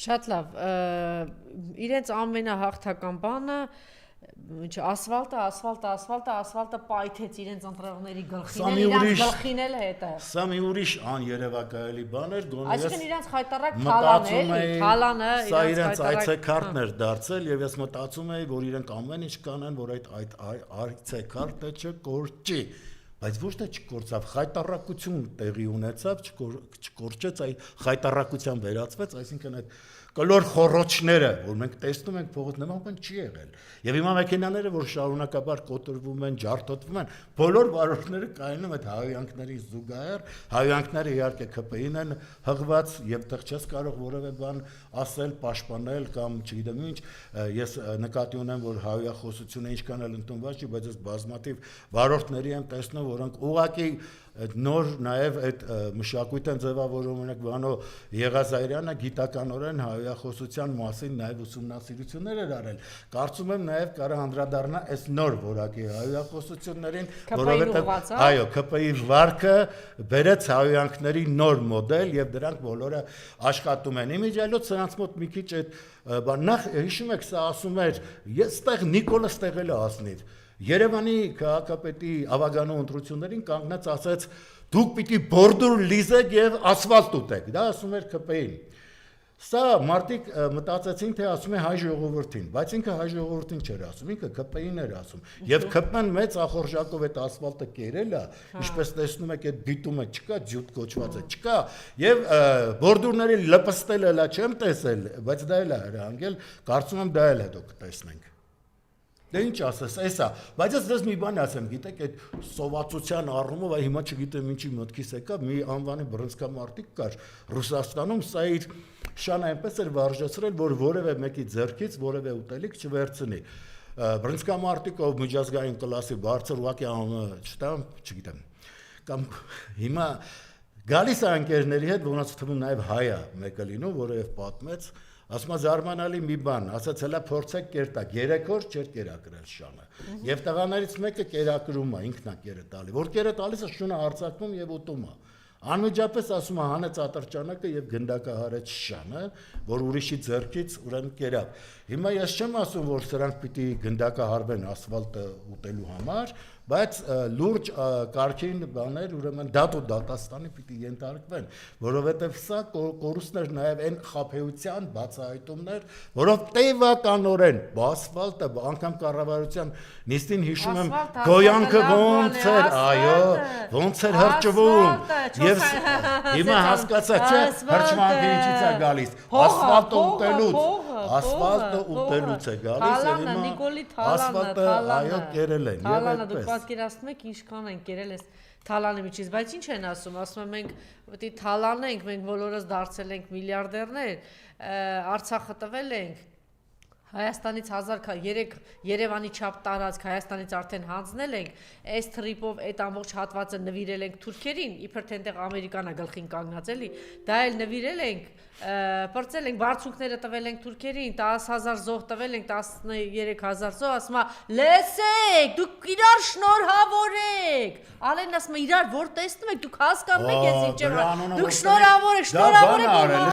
Շատ լավ, իրենց ամենահաղթական բանը ասֆալտը պայթեց իրենց ընտրողների գլխին, իրենց գլխին էլ հետը։ Սա մի ուրիշ աներևակայելի բան էր, Այսինքն իրենց խայտարակ թալանը, սա իրենց այցեքարտն էր դարձել եւ ես մտածում էի, որ իրենք ամեն ինչ կանեն, որ այդ այցեքարտը չկորչի, բայց ոչ թե չկորցավ, խայտարակություն տեղի ունեցավ, չկորչեց, այ խայտարակության վերածվեց, այսինքն այդ կլոր խոռոչները, որ մենք տեսնում ենք փողոց, նման բան չի եղել։ Եվ հիմա մեքենաները, որ շարունակաբար կոտրվում են, ջարդոտվում են, բոլոր վարորդները կայանում այդ հայհոյանքների զուգահեռ, հայհոյանքները իհարկե ԿՊԻ-ն են հղված եւ դեռ չես կարող որևէ բան ասել, պաշտպանել կամ չգիտեմ ինչ, ես նկատի ունեմ, որ հայհոյախոսությունը ինչքան էլ ընդունված չի, բայց ես բազմաթիվ վարորդների եմ տեսնում, որոնք ուղղակի նոր նաև այդ մշակույթ են ձևավորում, օրինակ Վանո Եղազարյանը գիտականորեն հայհոյախոսության մասին նաև ուսումնասիրություններ էր արել։ Կարծում եմ նաև կարող անդրադառնա այս նոր որակի հայհոյախոսություններին, որովհետև այո, ԿՊԻ վարկը բերեց հայհոյանքների նոր մոդել եւ դրանք բոլորը աշխատում են։ Իմիջիայլոց սրանց մոտ մի քիչ այդ բան նախ հիշում եք, սա ասում էր, ես ստեղ Նիկոլը ստեղել է ասնիվ։ Երևանի քաղաքապետի ավագանու ընտրություններին կանգնած ասեց դուք պիտի բորդուր լիզեք եւ ասֆալտ ուտեք, դա ասում էր ԿՊԻ-ն։ Սա մարդիկ մտածեցին, թե ասում է հայ ժողովրդին, բայց ինքը հայ ժողովրդին չէր ասում, ինքը ԿՊԻ-ն էր ասում։ Եվ ԿՊԻ-ն մեծ ախորժակով այդ ասֆալտը կերել է, ինչպես տեսնում եք, այդ բիտումը չկա, ջութ կոչվածը չկա, եւ բորդուրների լպստել էլա չեմ տեսել, բայց դա էլ է հրահանգել, կարծում եմ դա էլ հետո կտեսնենք։ Դե ինչ ասես, էսա, բայց ես դες մի բան ասեմ, գիտեք, այդ սովածության առումով, այ հիմա չգիտեմ ինչի մտքիս եկավ, մի անվանի բռնցքամարտիկ կար Ռուսաստանում, սա իր շանը այնպես էր վարժեցրել, որ որևէ մեկի ձեռքից որևէ ուտելիք չվերցնի։ Բռնցքամարտիկով միջազգային կլասի բարձր ուղղակի անունը չտամ, չգիտեմ։ Կամ հիմա գալիս է ընկերների հետ, որոնց թվում նաև հայ է մեկը լինում, որը եւ պատմեց ասում զարմանալի մի բան, ասաց հələ փորձեք կերտակ, 3 օր չէր կերակրել շանը։ Եվ տղաներից մեկը կերակրում է, ինքն է կերը տալի, որ կերը տալիս է շունը հարձակվում եւ ուտում է։ Անմիջապես ասում է հանեց ատրճանակը եւ գնդակահարեց շանը, որ ուրիշի ձեռքից ուրեմն կերավ։ Հիմա ես չեմ ասում, որ սրանք պիտի գնդակահարվեն ասֆալտը ուտելու համար, բայց լուրջ կարգին բաներ ուրեմն դատ ու դատաստանի պիտի ենթարկվեն, որովհետև սա կորուստներ նաև այն խաբեության բացահայտումներ, որով տևականորեն ասֆալտը անգամ կառավարության նիստին հիշում եմ գոյանքը ոնց էր, այո, ոնց էր հրճվում, եւ հիմա հասկացա չէ, հրճվանքը ինչից է գալիս, ասֆալտը ուտելուց է գալիս, եւ հիմա ասֆալտը այո կերել են, եւ այդպես պատկերացնում եք ինչքան են կերել այս թալանի միջից, բայց ինչ են ասում են մենք պետք է թալանենք, մենք բոլորս դարձել ենք միլիարդերներ, Արցախը տվել ենք, Հայաստանից 1003 Երևանի չափ տարածք Հայաստանից արդեն հանձնել ենք, այս թրիպով այդ ամբողջ հատվածը նվիրել ենք թուրքերին, իբր թե այնտեղ Ամերիկան է գլխին կանգնած էլի, դա էլ նվիրել ենք, պրծել ենք, բարձունքները տվել ենք թուրքերին, 10,000 զոհ տվել ենք, 13,000 զոհ, ասում է, լսեք, դուք իրար շնորհավոր եք, Ալենն ասում է, իրար որ տեսնում եք, դուք հասկանում եք ես ինչ եմ, դուք շնորհավոր եք